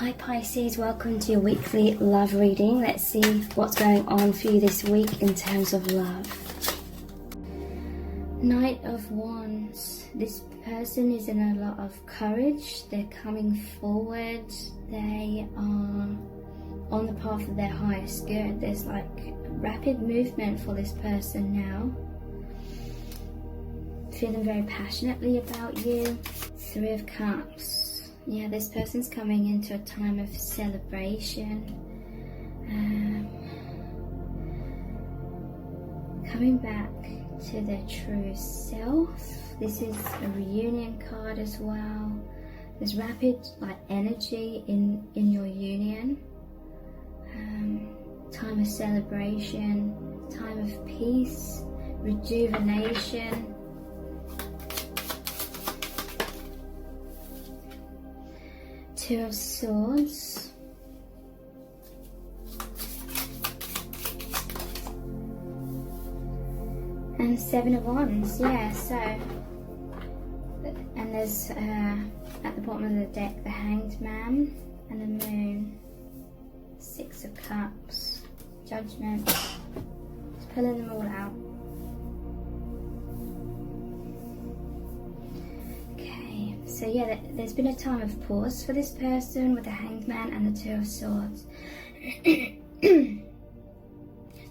Hi Pisces, welcome to your weekly love reading. Let's see what's going on for you this week in terms of love. Knight of Wands. This person is in a lot of courage. They're coming forward. They are on the path of their highest good. There's like rapid movement for this person now. Feeling very passionately about you. Three of Cups. Yeah, this person's coming into a time of celebration, coming back to their true self. This is a reunion card as well. There's rapid energy in your union. Time of celebration, time of peace, rejuvenation. Two of Swords. And Seven of Wands, yeah, so, and there's at the bottom of the deck the Hanged Man and the Moon. Six of Cups, Judgment. Just pulling them all out. So yeah, there's been a time of pause for this person with the Hanged Man and the Two of Swords. This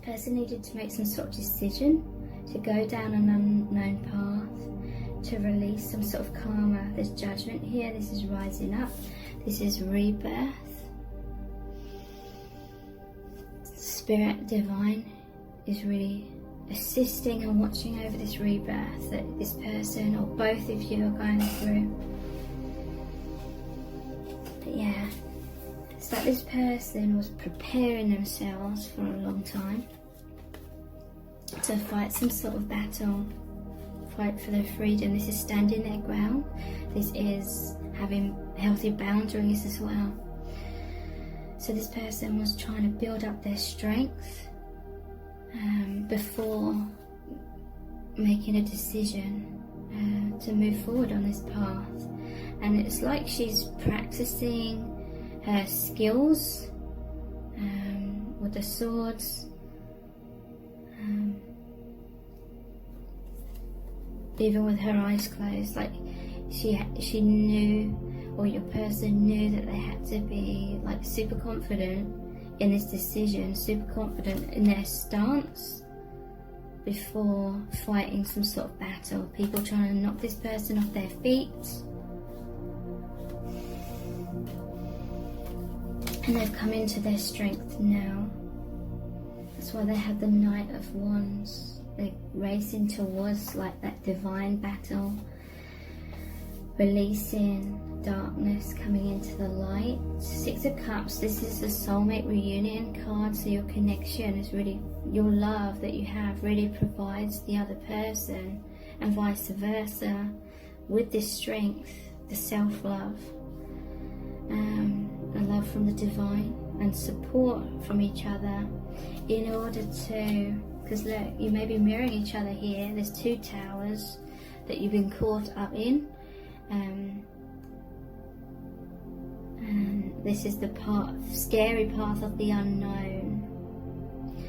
person needed to make some sort of decision to go down an unknown path, to release some sort of karma. There's judgment here. This is rising up. This is rebirth. Spirit divine is really assisting and watching over this rebirth that this person or both of you are going through. But yeah, it's like this person was preparing themselves for a long time to fight some sort of battle, fight for their freedom. This is standing their ground. This is having healthy boundaries as well. So this person was trying to build up their strength before making a decision to move forward on this path. And it's like she's practicing her skills with the swords, even with her eyes closed. Like she knew, or your person knew, that they had to be like super confident in this decision, super confident in their stance before fighting some sort of battle. People trying to knock this person off their feet. And they've come into their strength now. That's why they have the Knight of Wands. They're racing towards like that divine battle, releasing darkness, coming into the light. Six of Cups. This is the soulmate reunion card. So your connection is really, your love that you have really provides the other person, and vice versa, with this strength, the self-love, a love from the divine, and support from each other in order to, because look, you may be mirroring each other here. There's two towers that you've been caught up in. And this is the scary path of the unknown.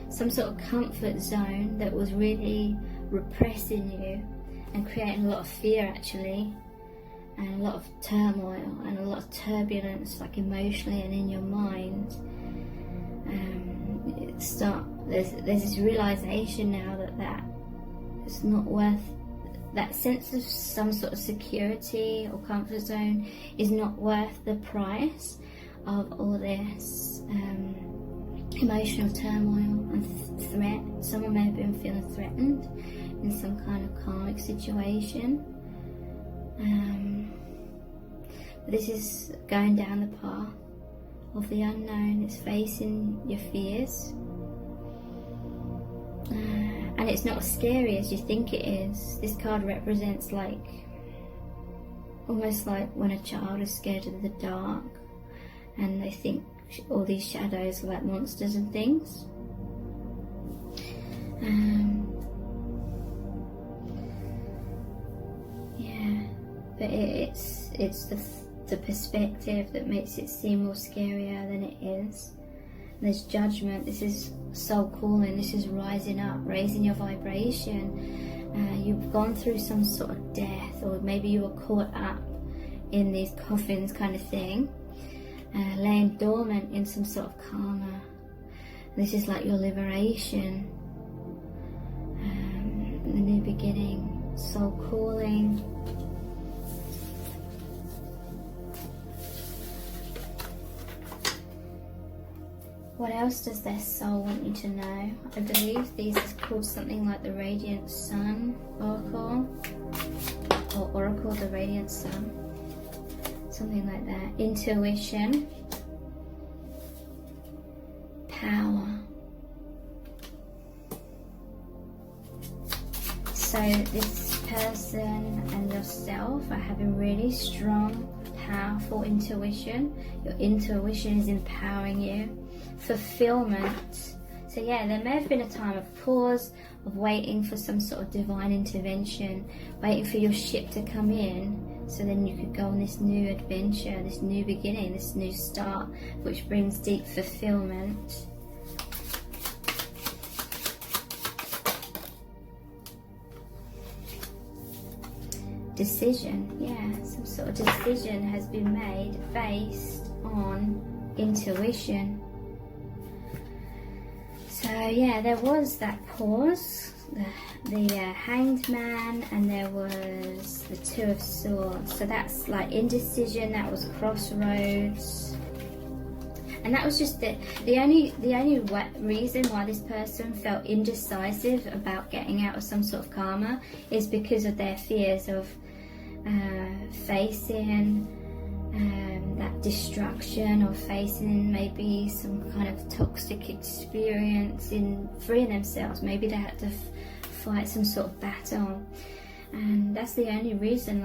Some sort of comfort zone that was really repressing you and creating a lot of fear actually, and a lot of turmoil and a lot of turbulence, like emotionally and in your mind. There's this realization now that it's not worth, that sense of some sort of security or comfort zone is not worth the price of all this emotional turmoil and threat. Someone may have been feeling threatened in some kind of karmic situation. But this is going down the path of the unknown. It's facing your fears. And it's not as scary as you think it is. This card represents like, almost like when a child is scared of the dark and they think all these shadows are like monsters and things. Yeah, but it's the the perspective that makes it seem more scarier than it is. There's judgment. This is soul calling. This is rising up, raising your vibration. You've gone through some sort of death, or maybe you were caught up in these coffins kind of thing, laying dormant in some sort of karma. This is like your liberation, the new beginning, soul calling. What else does their soul want you to know? I believe these is called something like the Radiant Sun Oracle, or Oracle the Radiant Sun, something like that. Intuition, power. So this person and yourself are having really strong, powerful intuition. Your intuition is empowering you. Fulfillment. So yeah, there may have been a time of pause, of waiting for some sort of divine intervention, waiting for your ship to come in, so then you could go on this new adventure, this new beginning, this new start, which brings deep fulfillment. Decision. Yeah, some sort of decision has been made based on intuition. So yeah, there was that pause, the Hanged Man, and there was the Two of Swords. So that's like indecision, that was crossroads. And that was just the only reason why this person felt indecisive about getting out of some sort of karma is because of their fears of facing that destruction, or facing maybe some kind of toxic experience in freeing themselves. Maybe they had to fight some sort of battle, and that's the only reason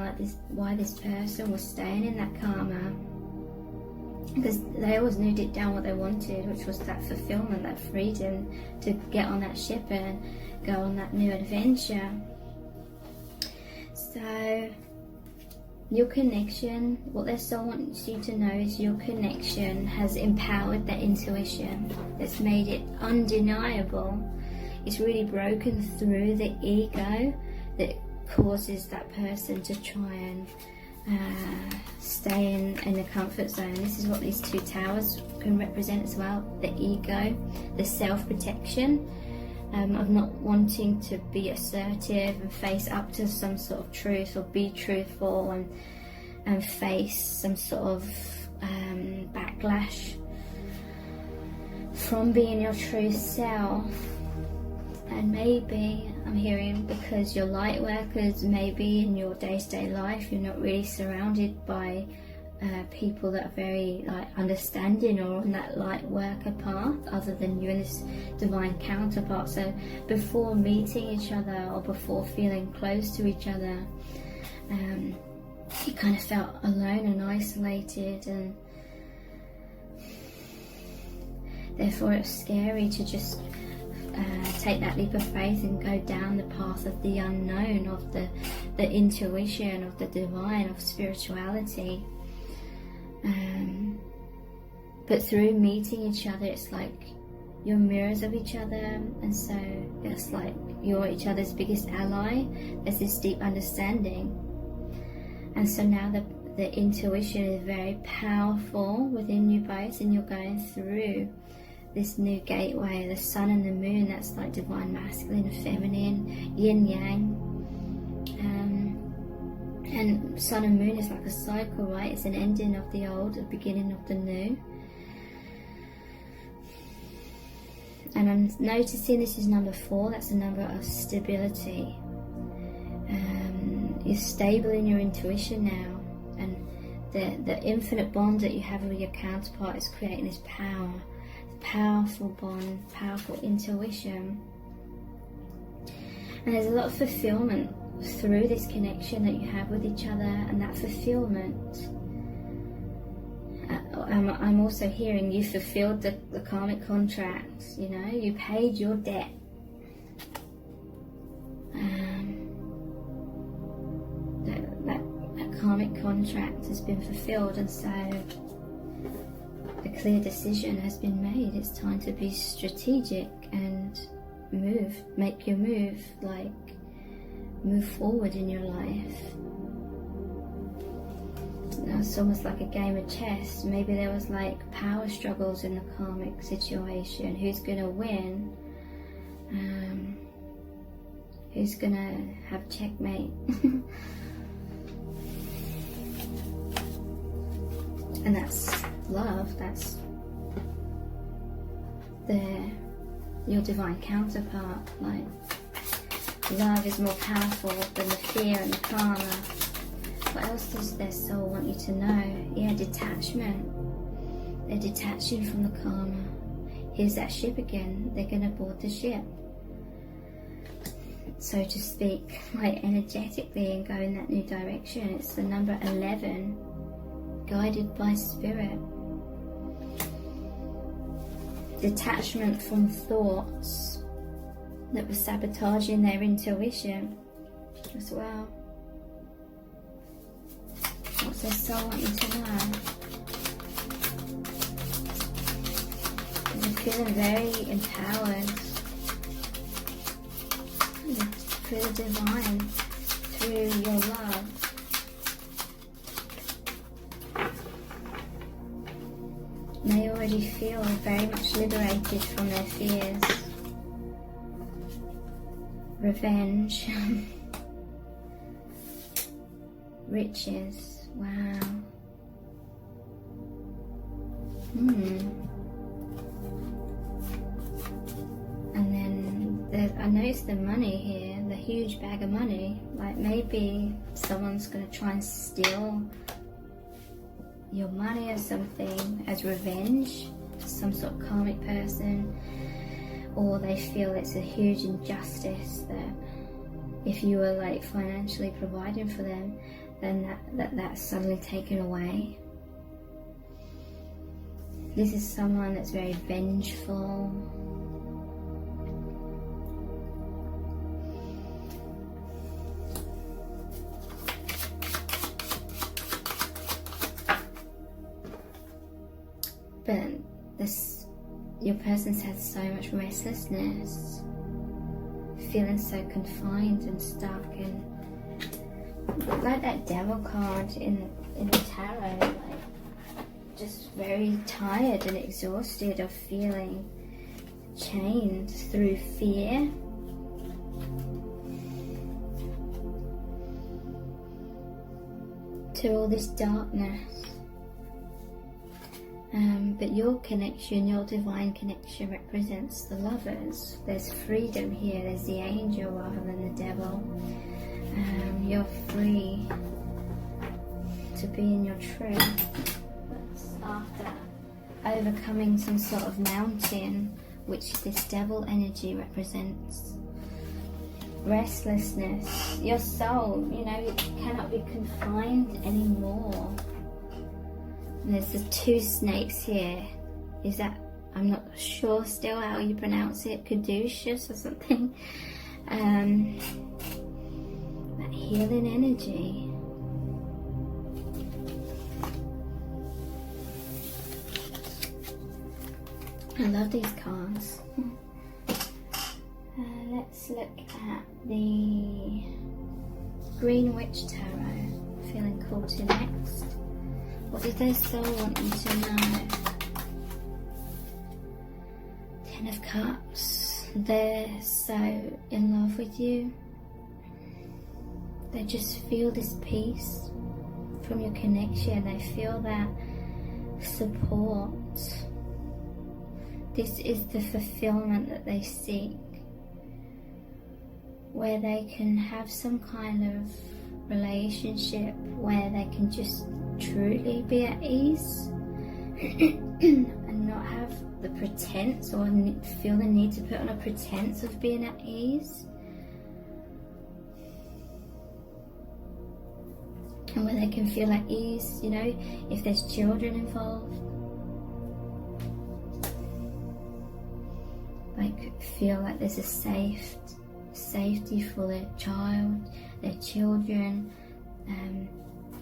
why this person was staying in that karma, because they always knew deep down what they wanted, which was that fulfillment, that freedom to get on that ship and go on that new adventure. So your connection, what their soul wants you to know is your connection has empowered their intuition. It's made it undeniable. It's really broken through the ego that causes that person to try and stay in the comfort zone. This is what these two towers can represent as well. The ego, the self-protection, of not wanting to be assertive and face up to some sort of truth, or be truthful and face some sort of backlash from being your true self. And maybe I'm hearing, because you're light workers, maybe in your day-to-day life you're not really surrounded by people that are very understanding or on that light worker path, other than you and this divine counterpart. So before meeting each other, or before feeling close to each other, you kind of felt alone and isolated, and therefore it's scary to just take that leap of faith and go down the path of the unknown, of the intuition, of the divine, of spirituality. But through meeting each other, it's like you're mirrors of each other, and so it's like you're each other's biggest ally. There's this deep understanding, and so now the intuition is very powerful within you both, and you're going through this new gateway, the sun and the moon. That's like divine masculine and feminine, yin yang. And sun and moon is like a cycle, right? It's an ending of the old, a beginning of the new. And I'm noticing this is number 4. That's a number of stability. You're stable in your intuition now, and the infinite bond that you have with your counterpart is creating this power, powerful bond, powerful intuition. And there's a lot of fulfillment through this connection that you have with each other, and that fulfillment, I'm also hearing you fulfilled the karmic contracts. You know, you paid your debt. That karmic contract has been fulfilled, and so a clear decision has been made. It's time to be strategic and make your move, like move forward in your life. Now it's almost like a game of chess. Maybe there was like power struggles in the karmic situation. Who's gonna win? Who's gonna have checkmate? And that's love. That's your divine counterpart. Like, love is more powerful than the fear and the karma. What else does their soul want you to know? Yeah, detachment. They're detaching from the karma. Here's that ship again. They're going to board the ship, so to speak, like energetically, and go in that new direction. It's the number 11, guided by spirit. Detachment from thoughts that were sabotaging their intuition as well. What's their soul want you to know? They're feeling very empowered through the divine, through your love. They already feel very much liberated from their fears. Revenge. Riches. Wow. And then I noticed the money here, the huge bag of money. Like, maybe someone's going to try and steal your money or something as revenge, some sort of karmic person, or they feel it's a huge injustice that if you were like financially providing for them, then that's suddenly taken away. This is someone that's very vengeful. But your person's had so much restlessness, feeling so confined and stuck, and like that devil card in the tarot, like just very tired and exhausted of feeling chained through fear. To all this darkness. But your connection, your divine connection, represents the lovers. There's freedom here. There's the angel rather than the devil. You're free to be in your truth. That's after overcoming some sort of mountain, which this devil energy represents. Restlessness. Your soul, it cannot be confined anymore. And there's the two snakes here. Is that, I'm not sure still how you pronounce it, caduceus or something. That healing energy. I love these cards. Let's look at the Green Witch Tarot. Feeling called to next. What does their soul want you to know? 10 of Cups. They're so in love with you. They just feel this peace from your connection. They feel that support. This is the fulfillment that they seek, where they can have some kind of relationship where they can just truly be at ease and not have the pretense or feel the need to put on a pretense of being at ease, and where they can feel at ease, if there's children involved, like feel like there's a safety for their child, their children,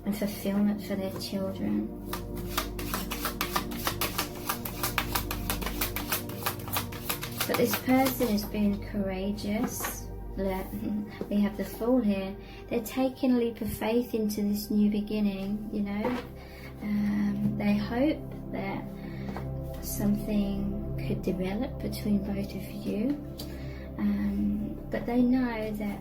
and fulfillment for their children. But this person is being courageous. We have the Fool here. They're taking a leap of faith into this new beginning, you know. They hope that something could develop between both of you. But they know that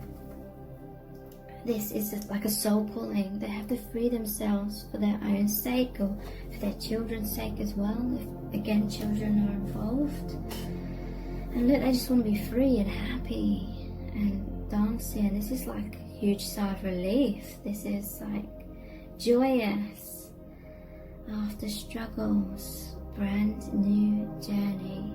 this is like a soul calling. They have to free themselves for their own sake, or for their children's sake as well, if again children are involved. And look, they just want to be free and happy and dancing. This is like a huge sigh of relief. This is like joyous after struggles, brand new journey.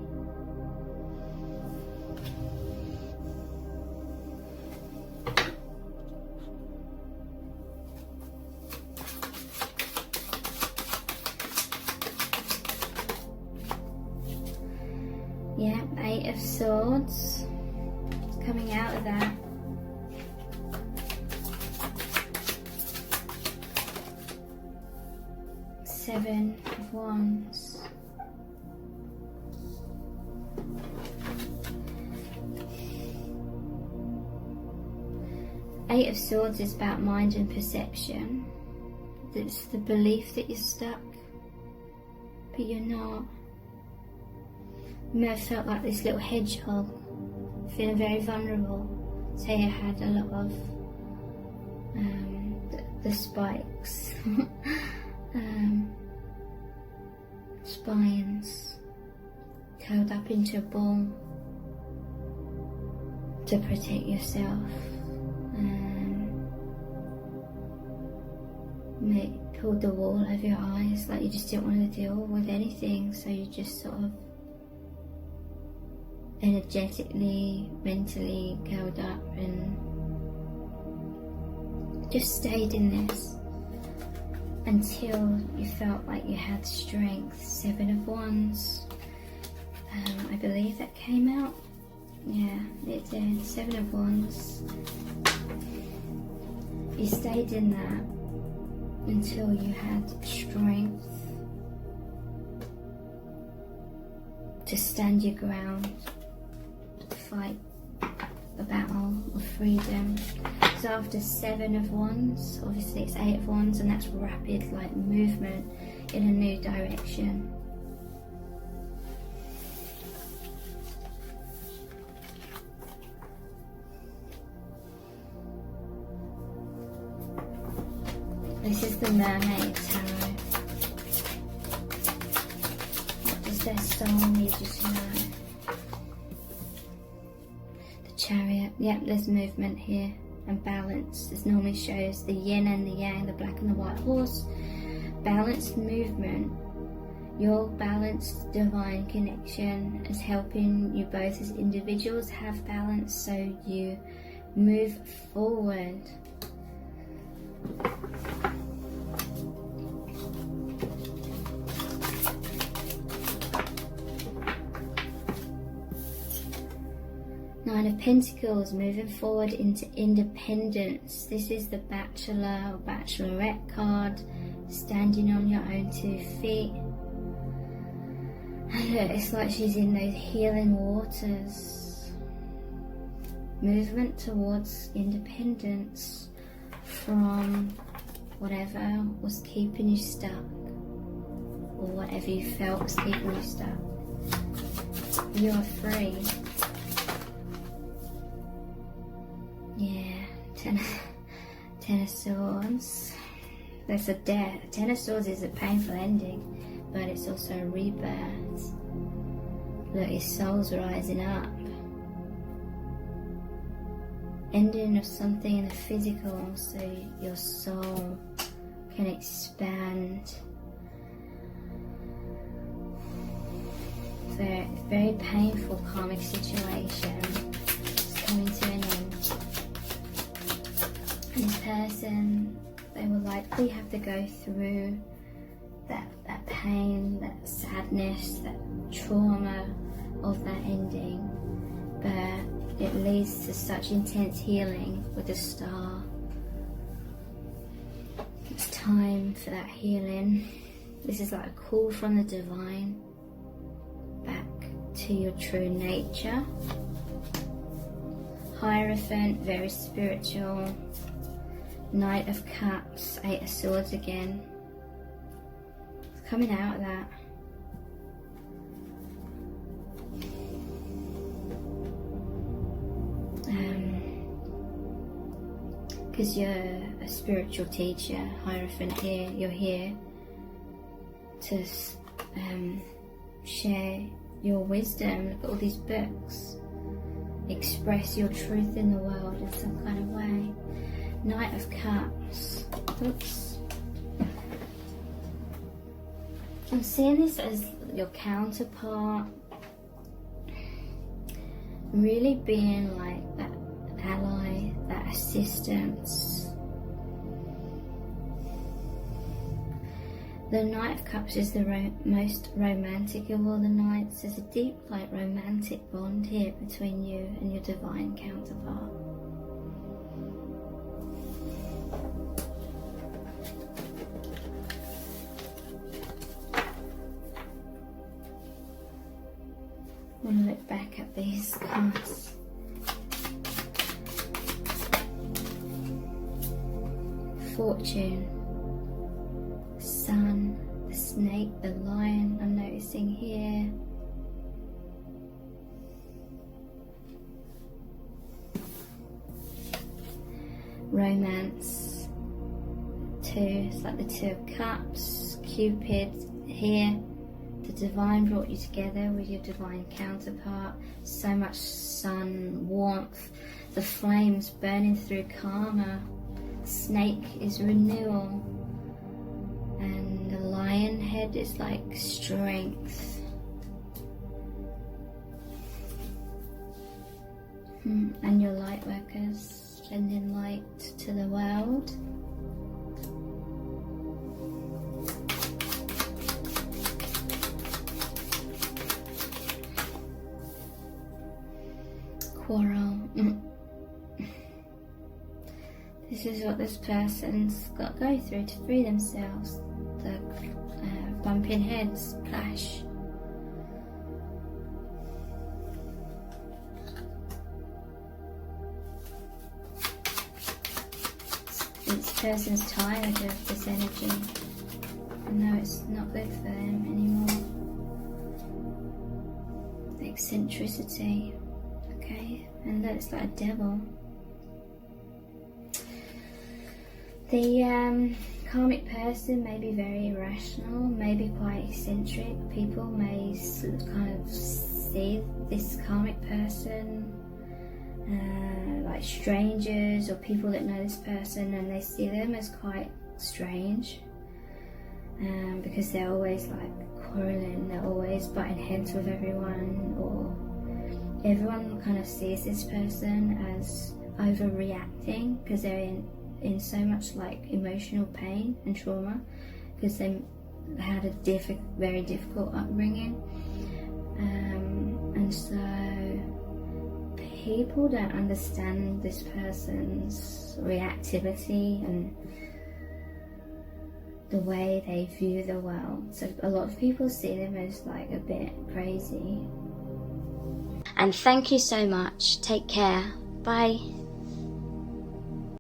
Yeah, 8 of Swords coming out of that. Seven of Wands. Eight of Swords is about mind and perception. It's the belief that you're stuck, but you're not. You may have felt like this little hedgehog, feeling very vulnerable. Say you had a lot of the spikes, spines curled up into a ball to protect yourself. Maybe pulled the wall over your eyes, like you just didn't want to deal with anything, so you just sort of energetically, mentally curled up and just stayed in this until you felt like you had strength. 7 of Wands. I believe that came out. Yeah, it did. 7 of Wands. You stayed in that until you had strength to stand your ground, fight a battle of freedom. So after 7 of Wands, obviously it's 8 of Wands, and that's rapid, like movement in a new direction. This is the Mermaid Tarot. What does their soul need you to know? Chariot. Yep, there's movement here and balance. This normally shows the yin and the yang, the black and the white horse. Balanced movement. Your balanced divine connection is helping you both as individuals have balance, so you move forward. Nine of Pentacles, moving forward into independence. This is the Bachelor or Bachelorette card, standing on your own 2 feet. And look, it's like she's in those healing waters. Movement towards independence from whatever was keeping you stuck, or whatever you felt was keeping you stuck. You are free. Yeah, 10 of Swords. That's a death. 10 of Swords is a painful ending, but it's also a rebirth. Look, his soul's rising up. Ending of something in the physical, so your soul can expand. Very, very painful karmic situation is coming to an end. This person, they will likely have to go through that pain, that sadness, that trauma of that ending, but it leads to such intense healing with the Star. It's time for that healing. This is like a call from the divine back to your true nature. Hierophant, very spiritual. Knight of Cups, Eight of Swords again. It's coming out of that. Because you're a spiritual teacher, Hierophant here, you're here to share your wisdom. Look at all these books. Express your truth in the world in some kind of way. Knight of Cups. Oops. I'm seeing this as your counterpart. Really being like that ally, that assistance. The Knight of Cups is the most romantic of all the knights. There's a deep, like, romantic bond here between you and your divine counterpart. I'm going to look back at these cards. Fortune, Sun, the Snake, the Lion, I'm noticing here. Romance, Two, it's like the Two of Cups, Cupid here. The divine brought you together with your divine counterpart. So much sun, warmth, the flames burning through karma. Snake is renewal, and the lion head is like strength. And your light workers sending light to the world. Quarrel. This is what this person's got to go through to free themselves. The bumping heads, clash. This person's tired of this energy. I know it's not good for them anymore. The eccentricity. Okay, and that's like a devil. The karmic person may be very irrational, maybe quite eccentric. People may kind of see this karmic person like strangers or people that know this person, and they see them as quite strange because they're always like quarreling, they're always butting heads with everyone, or everyone kind of sees this person as overreacting because they're in so much like emotional pain and trauma because they had a very difficult upbringing, and so people don't understand this person's reactivity and the way they view the world. So a lot of people see them as like a bit crazy. And thank you so much. Take care. Bye.